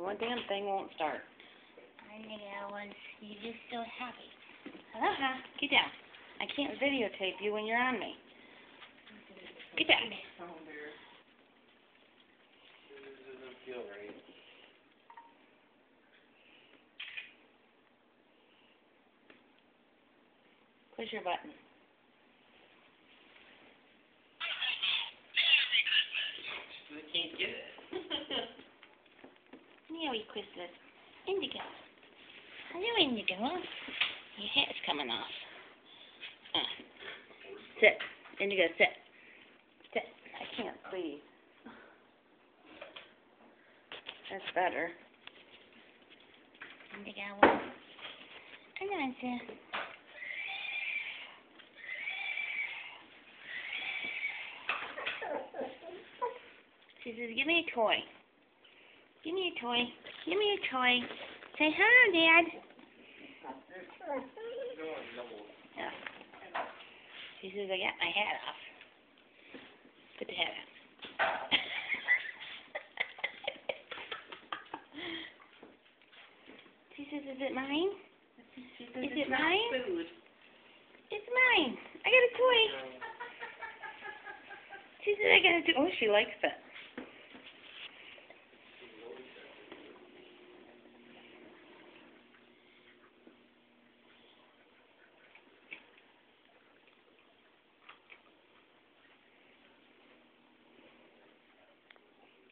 one damn thing won't start. Indigo was, you're just so happy. Uh-huh. Get down. I can't videotape you when you're on me. Get back. This doesn't feel right. Push your button. I can't get it. Merry Christmas. Indigo. Hello, Indigo. Your hat's coming off. Sit. Indigo, sit. Sit. I can't see. That's better. Indigo was. Come on, sir. She says, give me a toy. Give me a toy. Give me a toy. Say hello, Dad. Yeah. She says, I got my hat off. Put the hat on. She says, is it mine? Is it mine? Food. It's mine. I got a toy. She said, I got a toy. Oh, she likes it.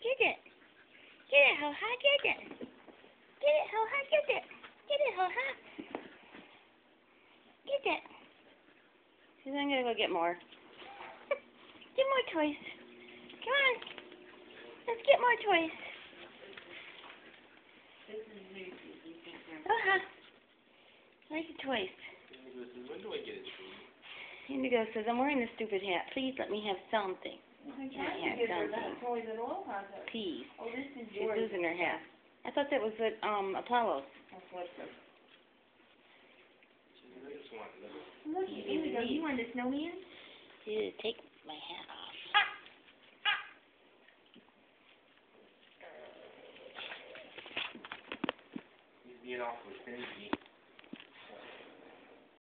Get it. Get it, ho-ha, get it. Get it, ho-ha, get it. Get it, ho-ha. Get it. She said, I'm going to go get more. Get more toys. Come on. Let's get more toys. Uh-huh. Where's the toys? When do I get it? Indigo says, I'm wearing this stupid hat. Please let me have something. I tried to give her that toy that Aloha does. Please. Oh, this is She's yours. losing her hat. I thought that was at Apollo's. That's what the... I just want to know. Look, Indigo, you want a snowman? Dude, take my hat off. He's being awfully stingy.